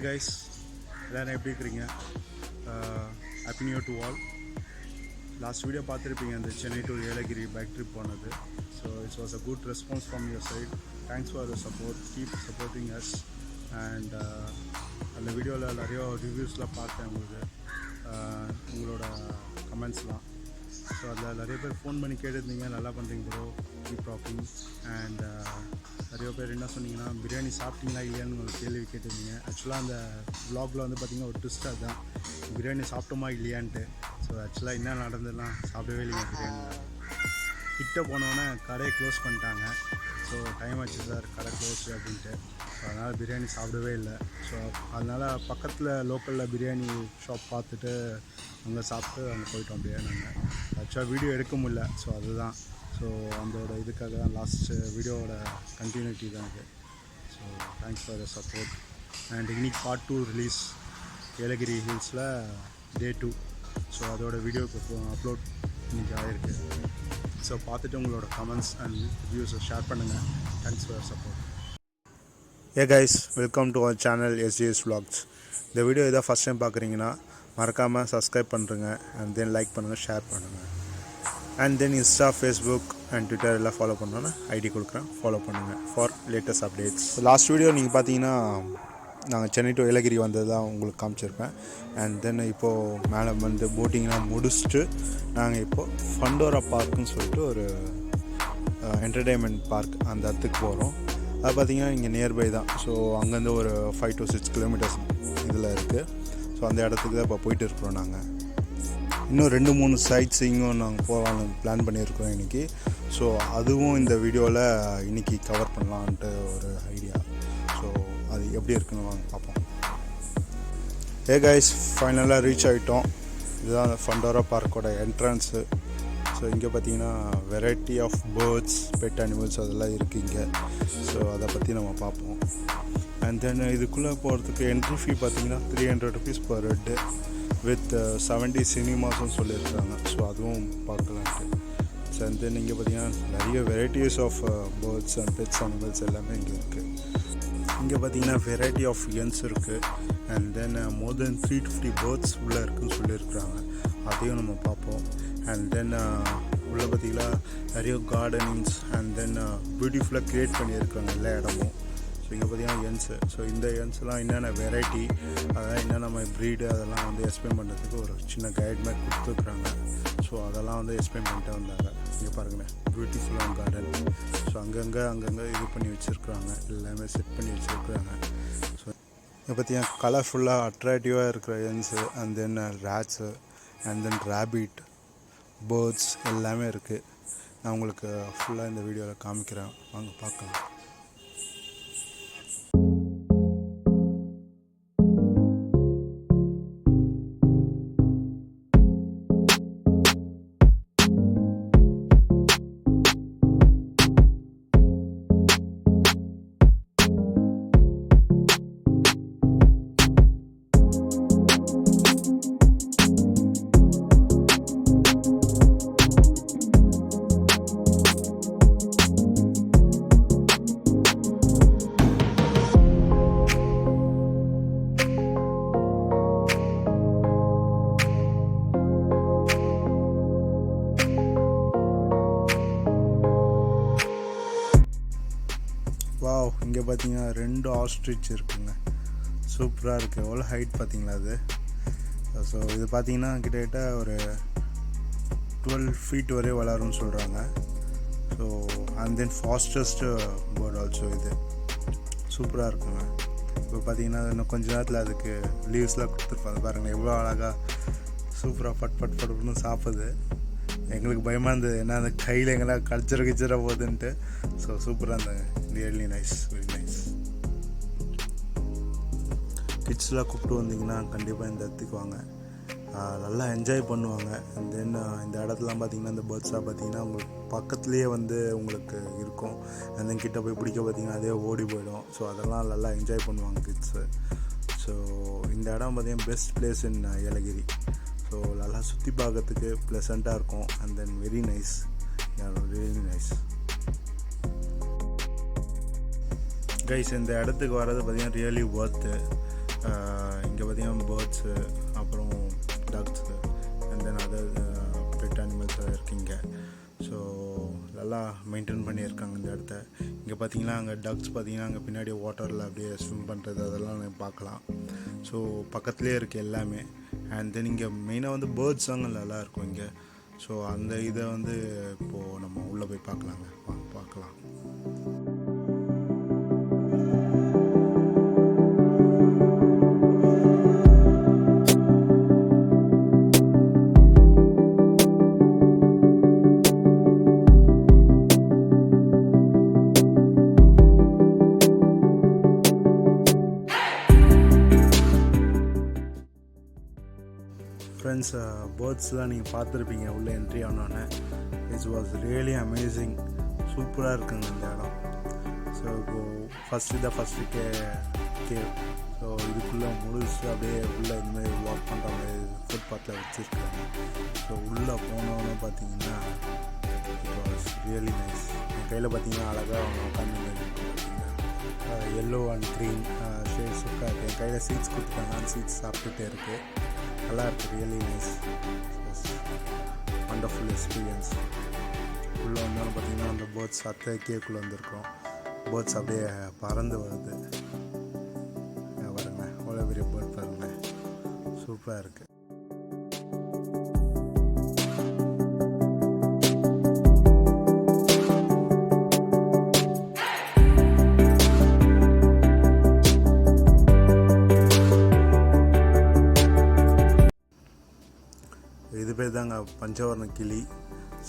guys, எல்லாரும் எப்படி இருக்கீங்க? Happy new year to all. Last video பார்த்துருப்பீங்க அந்த Chennai to Yelagiri bike trip போனது. So it's was a good response from your side. Thanks for your support. Keep supporting us. And அந்த வீடியோவில் நிறைய ரிவ்யூஸ்லாம் பார்த்தேன் உங்களோட கமெண்ட்ஸ்லாம். ஸோ அதில் நிறைய பேர் ஃபோன் பண்ணி கேட்டிருந்தீங்க, நல்லா பண்ணுறீங்க ப்ரோ, கீப் ராக்கிங். அண்ட் நிறைய பேர் என்ன சொன்னீங்கன்னா, பிரியாணி சாப்பிட்டீங்களா இல்லையான்னு ஒரு கேள்வி கேட்டிருந்தீங்க. ஆக்சுவலாக அந்த வ்ளாகில் வந்து பார்த்திங்கன்னா ஒரு ட்விஸ்ட் அதுதான், பிரியாணி சாப்பிட்டோமா இல்லையான்ட்டு. ஸோ ஆக்சுவலாக என்ன நடந்ததுலாம் சாப்பிடவே இல்லைங்க. பிரியாணி கிட்ட போனோன்னே கடையை க்ளோஸ் பண்ணிட்டாங்க. ஸோ டைம் ஆச்சு சார், கடை க்ளோஸ் அப்படின்ட்டு. ஸோ அதனால் பிரியாணி சாப்பிடவே இல்லை. ஸோ அதனால் பக்கத்தில் லோக்கலில் பிரியாணி ஷாப் பார்த்துட்டு அங்கே சாப்பிட்டு அங்கே போயிட்டோம் அப்படியே. நாங்கள் ஆக்சுவலாக வீடியோ எடுக்க முடியல. ஸோ அதுதான். ஸோ அதோட இதுக்காக தான் லாஸ்ட்டு வீடியோவோட கண்டினியூட்டி தான் இது. So thanks for the support. And இன்னைக்கு பார்ட் 2 ரிலீஸ், ஏலகிரி ஹில்ஸில் டே 2. ஸோ அதோட வீடியோ அப்லோட் இன்றைக்கி ஆகிருக்கு. ஸோ பார்த்துட்டு உங்களோட கமெண்ட்ஸ் அண்ட் ரிவ்யூஸை ஷேர் பண்ணுங்கள். Thanks for support. A guys, welcome to our channel SGS Vlogs. இந்த வீடியோ இதான் ஃபஸ்ட் டைம் பார்க்குறீங்கன்னா மறக்காமல் சப்ஸ்கிரைப் பண்ணுறேங்க. அண்ட் தென் லைக் பண்ணுங்கள், ஷேர் பண்ணுங்கள். And then Insta, Facebook and Twitter எல்லாம் ஃபாலோ பண்ணோன்னா ஐடி கொடுக்குறேன், ஃபாலோ பண்ணுங்கள் for latest updates. Last video நீங்கள் பார்த்தீங்கன்னா நாங்கள் சென்னை டு ஏலகிரி வந்தது தான் உங்களுக்கு காமிச்சிருப்பேன். அண்ட் தென் இப்போது மேலே வந்து போட்டிங்லாம் முடிச்சுட்டு நாங்கள் இப்போது ஃபண்டோரா பார்க்குன்னு சொல்லிட்டு ஒரு என்டர்டெயின்மெண்ட் பார்க், அந்த இடத்துக்கு போகிறோம். அது பார்த்திங்கன்னா இங்கே நியர்பை தான். ஸோ அங்கேருந்து ஒரு 5 to 6 கிலோமீட்டர்ஸ் இதில் இருக்குது. ஸோ அந்த இடத்துக்கு தான் இப்போ போயிட்டு இருக்கிறோம். நாங்கள் இன்னும் 2-3 சைட்ஸ் இங்கும் நாங்கள் போகலான்னு பிளான் பண்ணியிருக்கோம் இன்றைக்கி. ஸோ அதுவும் இந்த வீடியோவில் இன்றைக்கி கவர் பண்ணலான்ட்டு ஒரு ஐடியா. ஸோ அது எப்படி இருக்குன்னு வாங்க பார்ப்போம். ஏ கைஸ், ஃபைனலாக ரீச் ஆகிட்டோம். இதுதான் ஃபண்டோரா பார்க்கோட என்ட்ரன்ஸு. ஸோ இங்கே பார்த்தீங்கன்னா variety of birds, pet animals அதெல்லாம் இருக்குது இங்கே. ஸோ அதை பற்றி நம்ம பார்ப்போம். அண்ட் தென் இதுக்குள்ளே போகிறதுக்கு என்ட்ரி ஃபீ பார்த்தீங்கன்னா 300 rupees per head வித் 70 சினிமாஸும் சொல்லியிருக்காங்க. ஸோ அதுவும் பார்க்கலான்ட்டு. ஸோ அண்ட் தென் இங்கே பார்த்தீங்கன்னா நிறைய varieties of birds and pets animals எல்லாமே இங்கே இருக்குது. இங்கே பார்த்தீங்கன்னா வெரைட்டி ஆஃப் என்ஸ் இருக்குது. And then more than 350 birds உள்ளே இருக்குதுன்னு சொல்லியிருக்கிறாங்க. அதையும் நம்ம பார்ப்போம். அண்ட் தென் உள்ளே பார்த்தீங்கன்னா நிறைய கார்டனிங்ஸ் அண்ட் தென் பியூட்டிஃபுல்லாக க்ரியேட் பண்ணியிருக்காங்க எல்லா இடமும். ஸோ இங்கே பார்த்தீங்கன்னா என்ஸு. ஸோ இந்த என்ஸ்லாம் என்னென்ன வெரைட்டி, அதெல்லாம் என்னென்ன ப்ரீடு, அதெல்லாம் வந்து எக்ஸ்பிளைன் பண்ணுறதுக்கு ஒரு சின்ன கைட் மாதிரி கொடுத்துருக்குறாங்க. ஸோ அதெல்லாம் வந்து எக்ஸ்பிளைன் பண்ணிட்டு வந்தாங்க. இங்கே பாருங்களேன், பியூட்டிஃபுல்லான கார்டன். ஸோ அங்கங்கே இது பண்ணி வச்சுருக்குறாங்க, எல்லாமே செட் பண்ணி வச்சுருக்குறாங்க. ஸோ இங்கே பார்த்தீங்கன்னா கலர்ஃபுல்லாக அட்ராக்டிவாக இருக்கிற hens and then rats and then rabbit, birds எல்லாமே இருக்குது. நான் உங்களுக்கு ஃபுல்லாக இந்த வீடியோவில் காமிக்கிறேன், வாங்க பார்க்கலாம். வாவ், இங்கே பார்த்தீங்கன்னா 2 ஆஸ்ட்ரிச் இருக்குங்க. சூப்பராக இருக்குது. எவ்வளோ ஹைட் பார்த்தீங்களா அது. ஸோ இது பார்த்தீங்கன்னா கிட்டத்தட்ட ஒரு 12 feet வரையும் வளரும்னு சொல்கிறாங்க. So and then fastest bird also. இது சூப்பராக இருக்குங்க. இப்போ பார்த்தீங்கன்னா இன்னும் கொஞ்ச நேரத்தில் அதுக்கு லீவ்ஸ்லாம் கொடுத்துருப்பாங்க. பாருங்கள் எவ்வளோ அழகாக சூப்பராக பட்னு சாப்பிடுது. எங்களுக்கு பயமாக இருந்தது, ஏன்னா அந்த கையில் எங்கெல்லாம் கடிச்சிட போகுதுன்ட்டு. ஸோ சூப்பராக இருந்தாங்க. Really nice, very nice. கிட்ஸ்லாம் கூப்பிட்டு வந்தீங்கன்னா கண்டிப்பாக இந்த இடத்துக்கு வாங்க, நல்லா என்ஜாய் பண்ணுவாங்க. அண்ட் தென் இந்த இடத்துலாம் பார்த்திங்கன்னா இந்த பேர்ட்ஸ்லாம் பார்த்திங்கன்னா உங்களுக்கு பக்கத்துலேயே வந்து உங்களுக்கு இருக்கும். அண்ட் தென் கிட்டே போய் பிடிக்க பார்த்திங்கன்னா அதே ஓடி போயிடும். ஸோ அதெல்லாம் நல்லா என்ஜாய் பண்ணுவாங்க கிட்ஸு. ஸோ இந்த இடம் பார்த்திங்கன்னா பெஸ்ட் பிளேஸ் இன் ஏலகிரி. ஸோ நல்லா சுற்றி பார்க்கறதுக்கு ப்ளசண்ட்டாக இருக்கும். And then very nice, really nice. Guys, இந்த இடத்துக்கு வர்றது பார்த்திங்கன்னா ரியலி ஒர்த்து. இங்கே பார்த்தீங்கன்னா பேர்ட்ஸு, அப்புறம் ducts and then other pet animals இருக்குங்க. ஸோ நல்லா மெயின்டைன் பண்ணியிருக்காங்க இந்த இடத்த. இங்கே பார்த்தீங்கன்னா அங்கே டக்ஸ் பார்த்தீங்கன்னா அங்கே பின்னாடி வாட்டரில் அப்படியே ஸ்விம் பண்ணுறது அதெல்லாம் பார்க்கலாம். ஸோ பக்கத்துலேயே இருக்குது எல்லாமே. அண்ட் தென் இங்கே மெயினாக வந்து பேர்ட்ஸ் தாங்க நல்லாயிருக்கும் இங்கே. ஸோ அந்த இதை வந்து இப்போது நம்ம உள்ளே போய் பார்க்கலாங்க. பார்க்கலாம். ஃப்ரெண்ட்ஸ், பேர்ட்ஸ்லாம் நீங்கள் பார்த்துருப்பீங்க உள்ளே என்ட்ரி ஆனோடனே. It's was really amazing. சூப்பராக இருக்குங்க இந்த இடம். ஸோ இப்போது ஃபஸ்ட்டு கேவ். ஸோ இதுக்குள்ளே முடிச்சு அப்படியே உள்ளே இந்தமாதிரி வாக் பண்ணுற மாதிரி ஃபுட்பாத்தில் வச்சுருக்காங்க. ஸோ உள்ளே போனோன்னு பார்த்தீங்கன்னா இட் வாஸ் ரியலி நைஸ். என் கையில் பார்த்தீங்கன்னா அழகாக அவங்க உட்காந்து பார்த்தீங்கன்னா எல்லோ அண்ட் க்ரீன் ஷேட் சூப்பராக இருக்குது. என் கையில் சீட்ஸ் கொடுத்துட்டாங்க. அந்த சீட்ஸ் சாப்பிட்டுட்டே இருக்குது. நல்லா இருக்குது. Really nice. Wonderful experience. உள்ளே வந்தாலும் பார்த்தீங்கன்னா அந்த பேர்ட்ஸ் கேக்குள்ளே வந்திருக்கோம். பேர்ட்ஸ் அப்படியே பறந்து வருது. பாருங்க, அவ்வளோ பெரிய பேர்ட் பாருங்க, சூப்பராக இருக்குது. இது பேர் தாங்க பஞ்சவர்ண கிளி.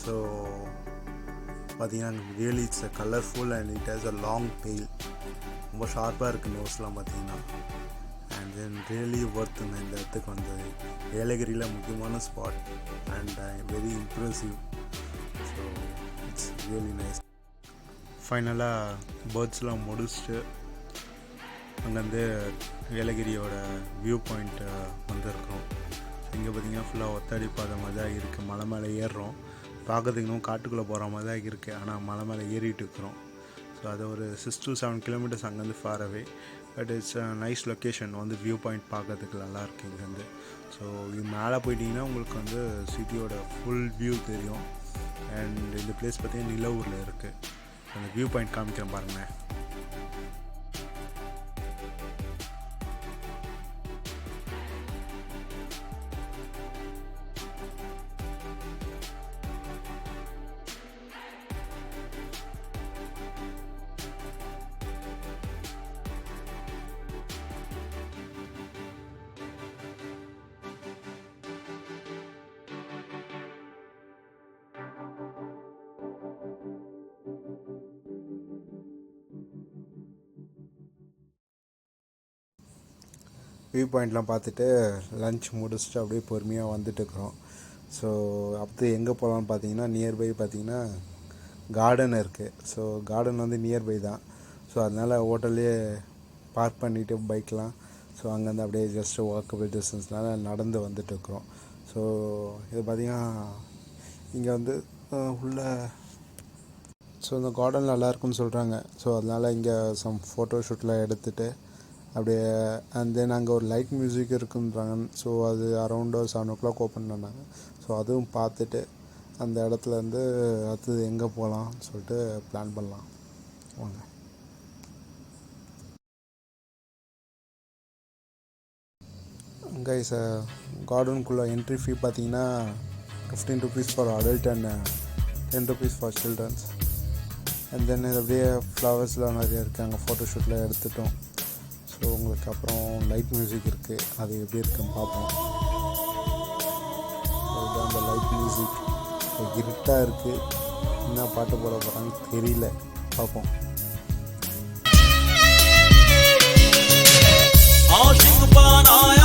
ஸோ பார்த்தீங்கன்னா really it's colourful and it has a long tail. ரொம்ப ஷார்ப்பாக இருக்குது நோஸ்லாம் பார்த்தீங்கன்னா. அண்ட் தென் ரியலி ஒர்த்துங்க இந்த இடத்துக்கு வந்தது. ஏலகிரியில் முக்கியமான spot and very impressive. So it's really nice. ஃபைனலாக பேர்ட்ஸ்லாம் முடிச்சுட்டு அங்கேருந்து ஏலகிரியோட வியூ பாயிண்ட் வந்திருக்கிறோம். இங்கே பார்த்தீங்கன்னா ஃபுல்லாக ஒத்தடி பாதை மாதிரி தான் இருக்குது. மலை மேலே ஏறுறோம். பார்க்கறதுக்கு இன்னும் காட்டுக்குள்ளே போகிற மாதிரி தான் இருக்குது. ஆனால் மலை மேலே ஏறிட்டு இருக்கிறோம். ஸோ அது ஒரு 6 to 7 kilometers அங்கேருந்து far away. But it's nice location. வந்து வியூ பாயிண்ட் பார்க்கறதுக்கு நல்லாயிருக்கு இங்கேருந்து. ஸோ இது மேலே போயிட்டிங்கன்னா உங்களுக்கு வந்து சிட்டியோட ஃபுல் வியூ தெரியும். அண்ட் இந்த பிளேஸ் பார்த்தீங்கன்னா நிலவூரில் இருக்குது. அந்த வியூ பாயிண்ட் காமிக்கிறேன் பாருங்கள். வியூ பாயிண்ட்லாம் பார்த்துட்டு லன்ச் முடிச்சுட்டு அப்படியே பொறுமையாக வந்துட்டுருக்குறோம். ஸோ அடுத்து எங்கே போகலான்னு பார்த்தீங்கன்னா நியர்பை பார்த்தீங்கன்னா கார்டன் இருக்குது. ஸோ கார்டன் வந்து நியர்பை தான். ஸோ அதனால் ஹோட்டல்லையே பார்க் பண்ணிவிட்டு பைக்லாம் ஸோ அங்கேருந்து அப்படியே ஜஸ்ட்டு வாக்கபிள் டிஸ்டன்ஸ்னால நடந்து வந்துட்டுருக்குறோம். ஸோ இது பார்த்திங்கன்னா இங்கே வந்து உள்ள ஸோ இந்த கார்டன் நல்லாயிருக்குன்னு சொல்கிறாங்க. ஸோ அதனால் இங்கே சம் ஃபோட்டோ ஷூட்லாம் எடுத்துகிட்டு அப்படியே அண்ட் தென் அங்கே ஒரு லைட் மியூசிக் இருக்குன்றாங்க. ஸோ அது அரௌண்டு 7 o'clock ஓப்பன் பண்ணாங்க. ஸோ அதுவும் பார்த்துட்டு அந்த இடத்துலேருந்து அடுத்தது எங்கே போகலான்னு சொல்லிட்டு பிளான் பண்ணலாம் வாங்க. கைஸ், கார்டனுக்குள்ளே என்ட்ரி ஃபீ பார்த்தீங்கன்னா 15 rupees for adult and 10 rupees for childrens. And then இது அப்படியே ஃப்ளவர்ஸ்லாம் நிறைய இருக்குது. அங்கே ஃபோட்டோஷூட்டில் எடுத்துட்டோம். ஸோ உங்களுக்கு அப்புறம் லைட் மியூசிக் இருக்குது. அது எப்படி இருக்குன்னு பார்ப்போம். அதுதான் அந்த லைட் மியூசிக். இருட்டாக இருக்குது. என்ன பாட்டு போட போகிறான்னு தெரியல. பார்ப்போம். आशिक बनाया